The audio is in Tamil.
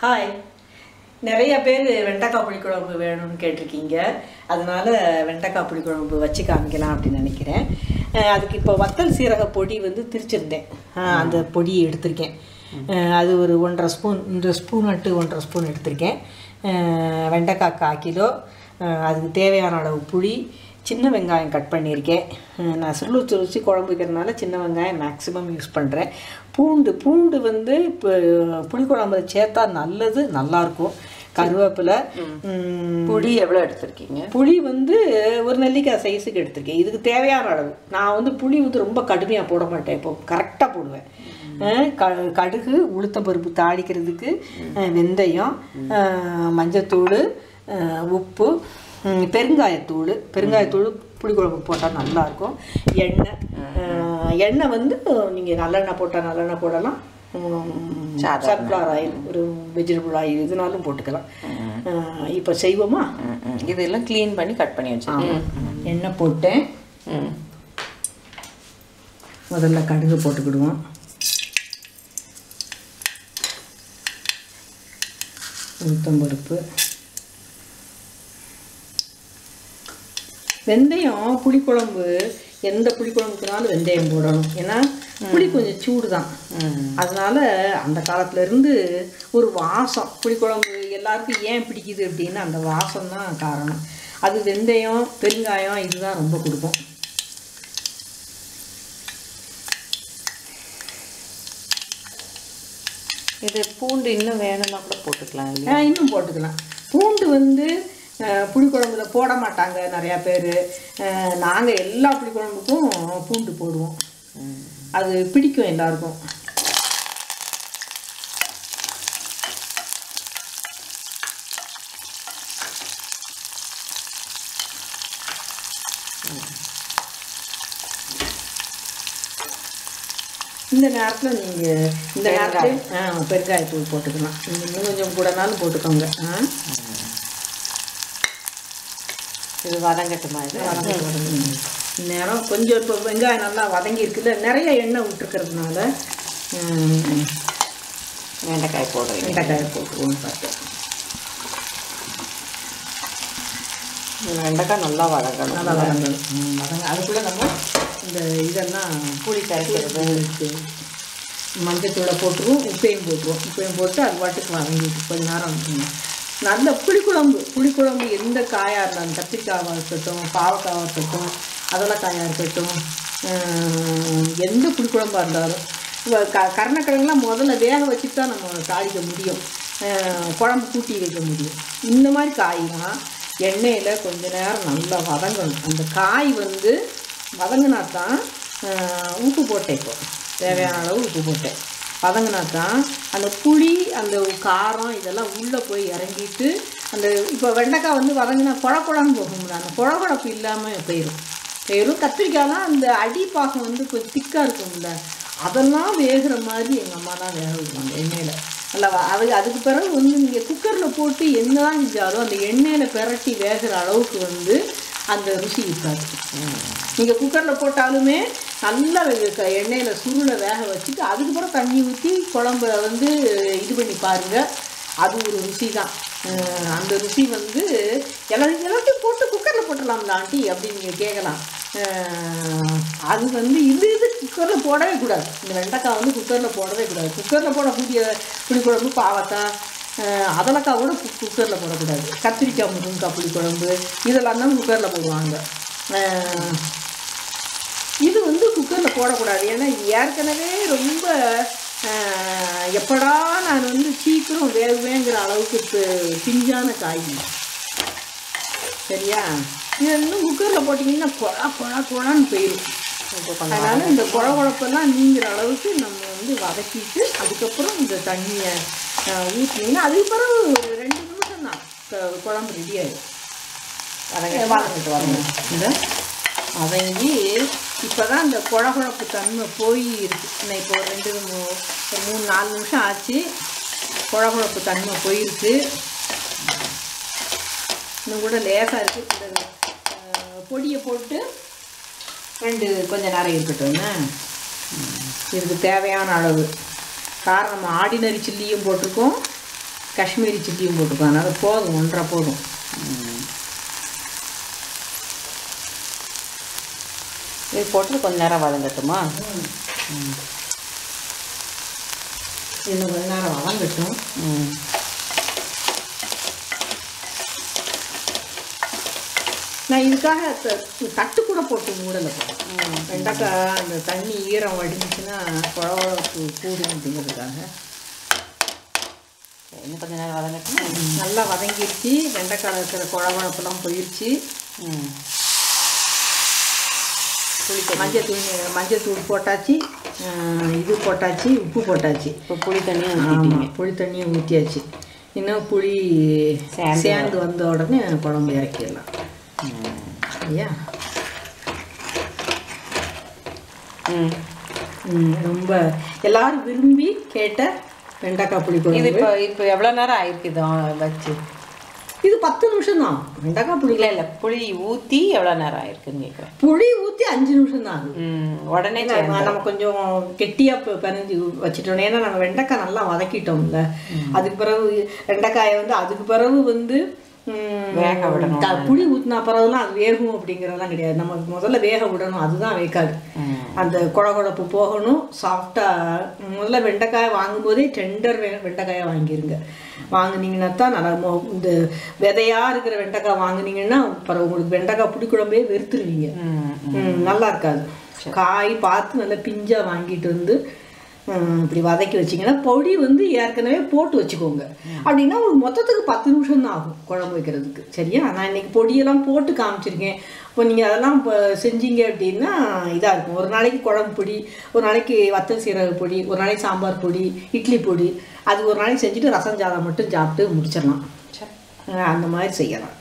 ஹாய். நிறைய பேர் வெண்டைக்காய் புளிக்குழம்பு வேணும்னு கேட்டிருக்கீங்க. அதனால வெண்டைக்காய் புளிக்குழம்பு வச்சு காமிக்கலாம் அப்படின்னு நினைக்கிறேன். அதுக்கு இப்போ வத்தல் சீரக பொடி வந்து திரிச்சிருந்தேன். அந்த பொடியை எடுத்திருக்கேன். அது ஒரு 1.5 ஸ்பூன், 2 ஸ்பூன் நட்டு 1.5 ஸ்பூன் எடுத்திருக்கேன். வெண்டைக்காய் 1/4 கிலோ, அதுக்கு தேவையான அளவு புளி, சின்ன வெங்காயம் கட் பண்ணியிருக்கேன். நான் சுருச்சி குழம்பு வைக்கிறதுனால சின்ன வெங்காயம் மேக்ஸிமம் யூஸ் பண்ணுறேன். பூண்டு வந்து இப்போ புளிக்குழம்புல சேர்த்தா நல்லது, நல்லாயிருக்கும். கருவேப்பிலை. புளி எவ்வளோ எடுத்திருக்கீங்க? புளி வந்து ஒரு நெல்லிக்காய் சைஸுக்கு எடுத்திருக்கேன். இதுக்கு தேவையான அளவு. நான் வந்து புளி வந்து ரொம்ப கடுமையாக போட மாட்டேன், இப்போ கரெக்டாக போடுவேன். கடுகு, உளுத்தம்பருப்பு தாளிக்கிறதுக்கு, வெந்தயம், மஞ்சத்தூள், உப்பு, பெருங்காயத்தூள் புளிக்குழம்பு போட்டால் நல்லாயிருக்கும். எண்ணெய் வந்து நீங்கள் நல்லெண்ணெய் போட்டால் நல்லெண்ணெய் போடலாம், சன்ஃப்ளவர் ஆயில், ஒரு வெஜிடபிள் ஆயில் எதுனாலும் போட்டுக்கலாம். இப்போ செய்வோமா? இதெல்லாம் க்ளீன் பண்ணி கட் பண்ணி வச்சுருக்கேன். எண்ணெய் போட்டேன். முதல்ல கடுகு போட்டுக்கிடுவோம். உளுத்தம்பருப்பு, வெந்தயம். புளிக்குழம்பு எந்த புளிக்குழம்புக்குனாலும் வெந்தயம் போடணும். ஏன்னா புளி கொஞ்சம் சூடு தான். அதனால அந்த காலத்துலேருந்து ஒரு வாசம், புளிக்குழம்பு எல்லாருக்கும் ஏன் பிடிக்குது அப்படின்னா அந்த வாசம் தான் காரணம். அது வெந்தயம், பெருங்காயம் இதுதான் ரொம்ப கொடுக்கும். இது பூண்டு இன்னும் வேணும்னா கூட போட்டுக்கலாம். இன்னும் போட்டுக்கலாம். பூண்டு வந்து புளிக்குழம்புல போட மாட்டாங்க நிறையா பேர். நாங்கள் எல்லா புளிக்குழம்புக்கும் பூண்டு போடுவோம். அது பிடிக்கும் எல்லாருக்கும். இந்த நேரத்தில் பெருங்காயத்தூள் போட்டுக்கலாம். இன்னும் கொஞ்சம் கூடனாலும் போட்டுக்கோங்க. இது வதங்கட்டுமா? இது நேரம் கொஞ்சம் இப்போ வெங்காயம் நல்லா வதங்கி இருக்குல்ல, நிறைய எண்ணெய் விட்டுருக்கிறதுனால வெண்டைக்காய் போட்டுருவோம். பார்த்து வெண்டைக்காய் நல்லா வதங்கணும். அதுக்குள்ளே நம்ம இந்த இதெல்லாம் புளி கரைக்கிறது, மஞ்சத்தூளை போட்டுருவோம், உப்பையும் போட்டு அது பாட்டுக்கு வதங்கிட்டு கொஞ்ச நேரம் நல்ல புளிக்குழம்பு எந்த காயாக இருந்தாலும், கத்திரிக்காவாக இருக்கட்டும், பாவக்காவாக இருக்கட்டும், அதலக்காயாக இருக்கட்டும், எந்த புளிக்குழம்பாக இருந்தாலும் கருணக்கிழங்குலாம் முதல்ல வேக வச்சுட்டு தான் நம்ம தாளிக்க முடியும், குழம்பு கூட்டி வைக்க முடியும். இந்த மாதிரி காய்லாம் எண்ணெயில் கொஞ்ச நேரம் நல்லா வதங்கணும். அந்த காய் வந்து வதங்கினா தான், உப்பு போட்டேன், இப்போ தேவையான அளவு உப்பு போட்டேன், வதங்கினா தான் அந்த புளி, அந்த காரம் இதெல்லாம் உள்ளே போய் இறங்கிட்டு அந்த இப்போ வெண்டைக்காய் வந்து வதங்கினா குழக்குழான்னு போகும்ல, அந்த குழகுழப்பு இல்லாமல் போயிடும். கத்திரிக்காய்லாம் அந்த அடிப்பாகம் வந்து கொஞ்சம் திக்காக இருக்கும்ல, அதெல்லாம் வேகிற மாதிரி எங்கள் அம்மா தான் வேக வைப்பாங்க எண்ணெயில். அல்லவா அதுக்கு பிறகு வந்து நீங்கள் குக்கரில் போட்டு என்ன தான் செஞ்சாலும் அந்த எண்ணெயில் பிரட்டி வேகிற அளவுக்கு வந்து அந்த ருசி இருக்காது. நீங்கள் குக்கரில் போட்டாலுமே நல்லா எண்ணெயில் சுருளை வேக வச்சுட்டு அதுக்கப்புறம் தண்ணி ஊற்றி குழம்ப வந்து இது பண்ணி பாருங்கள், அது ஒரு ருசி தான். அந்த ருசி வந்து எல்லாத்தையும் போட்டு குக்கரில் போட்டுடலாம்ல ஆண்டி அப்படின்னு நீங்கள் கேட்கலாம். அது வந்து இது குக்கரில் போடவே கூடாது. இந்த வெண்டைக்காய் வந்து குக்கரில் போடவே கூடாது. குக்கரில் போடக்கூடிய புளிக்குழம்பு, பாவக்காய், அதலக்காய் கூட குக்கரில் போடக்கூடாது. கத்திரிக்காய், முருங்கைக்காய் புளிக்குழம்பு இதெல்லாம் தான் குக்கரில் போடுவாங்க. இது வந்து குக்கரில் போடக்கூடாது. ஏன்னா ஏற்கனவே ரொம்ப எப்படா நான் வந்து சீக்கிரம் வேகுவேங்கிற அளவுக்கு பிஞ்சான காய். சரியா? இது இன்னும் குக்கரில் போட்டிங்கன்னா குழான்னு போயிடும். அதனால் இந்த குழப்பெல்லாம் நீங்கிற அளவுக்கு நம்ம வந்து வதக்கிட்டு அதுக்கப்புறம் இந்த தண்ணியை ஊற்றினீங்கன்னா அதுக்கு பிறகு ஒரு 2 நிமிஷம் தான் குழம்பு ரெடி ஆகிடும். வதங்கிட்டு வதங்கி இப்போ தான் இந்த குழகுழப்பு தன்மை போய் இருக்குது. இப்போ ஒரு 3-4 நிமிஷம் ஆச்சு. குழகுழப்பு தன்மை போயிருக்கு. இன்னும் கூட லேசாக இருக்குது. இந்த பொடியை போட்டு கொஞ்ச நேரம் இருக்கட்டும். இதுக்கு தேவையான அளவு காரம் நம்ம ஆர்டினரி சில்லியும் போட்டிருக்கோம், காஷ்மீரி சில்லியும் போட்டிருக்கோம். அதனால் போதும், ஒன்றரை போதும். இது போட்டு கொஞ்ச நேரம் வதங்கட்டுமா? இன்னும் கொஞ்ச நேரம் வதங்கட்டும். நான் இதுக்காக தட்டு கூட போட்டு மூடலை போகிறேன். வெண்டைக்காய் அந்த தண்ணி ஈரம் வடிஞ்சிச்சுன்னா குழம்பு கூடும் அப்படிங்கிறதுக்காக. இன்னும் கொஞ்சம் நேரம் வதங்கட்டுமா? நல்லா வதங்கிடுச்சு. வெண்டைக்காய் இருக்கிற குழம்பெல்லாம் போயிடுச்சு. மஞ்சள் தூள் போட்டாச்சு, இது போட்டாச்சு, உப்பு போட்டாச்சு. இப்போ புளி தண்ணியும் ஊற்றிட்டீங்க. புளி தண்ணியும் ஊற்றியாச்சு. இன்னும் புளி சேர்ந்து வந்த உடனே குழம்பு இறக்கிடலாம். ஐயா ரொம்ப எல்லாரும் விரும்பி கேட்ட வெண்டைக்காய் புளி குழம்பு. இது இப்போ எவ்வளோ நேரம் ஆயிருக்கு இதை வச்சு? இது 10 நிமிஷம் தான். வெண்டைக்காய் புளி இல்லை புளி ஊற்றி எவ்வளோ நேரம் ஆயிருக்குன்னு கேட்குறேன். புளி ஊற்றி 5 நிமிஷம் தான் ஆகுது. உடனே நம்ம கொஞ்சம் கெட்டியாக பிணைஞ்சு வச்சுட்டோம். ஏன்னா நம்ம வெண்டைக்காய் நல்லா வதக்கிட்டோம்ல. அதுக்கு பிறகு வெண்டைக்காயை அதுக்கு பிறகு வேக விடணும். புளி ஊற்றினா பிறகுலாம் அது வேகும் அப்படிங்கிறதெல்லாம் கிடையாது. நம்ம முதல்ல வேக விடணும், அதுதான் வேகாது. அந்த குழகுழப்பு போகணும், சாஃப்டாக. முதல்ல வெண்டைக்காயை வாங்கும்போதே டெண்டர் வெண்டைக்காயை வாங்கிடுங்க. வாங்கினீங்கன்னா தான் நல்லா. இந்த விதையாக இருக்கிற வெண்டைக்காய் வாங்கினீங்கன்னா அப்புறம் உங்களுக்கு வெண்டைக்காய் புளிக்குழம்பே வெறுத்துருவீங்க, நல்லா இருக்காது. காய் பார்த்து நல்லா பிஞ்சாக வாங்கிட்டு இப்படி வதக்கி வச்சிங்கன்னா பொடி ஏற்கனவே போட்டு வச்சுக்கோங்க. அப்படின்னா உங்களுக்கு மொத்தத்துக்கு 10 நிமிஷம் தான் ஆகும் குழம்பு வைக்கிறதுக்கு. சரியா? நான் இன்றைக்கி பொடியெல்லாம் போட்டு காமிச்சிருக்கேன். இப்போ நீங்கள் அதெல்லாம் இப்போ செஞ்சீங்க அப்படின்னா இதாக இருக்கும். ஒரு நாளைக்கு குழம்பு பொடி, ஒரு நாளைக்கு வத்தல் சீரக பொடி, ஒரு நாளைக்கு சாம்பார் பொடி, இட்லி பொடி, அது ஒரு நாளைக்கு செஞ்சுட்டு ரசம் சாதம் மட்டும் சாப்பிட்டு முடிச்சிடலாம். அந்த மாதிரி செய்யலாம்.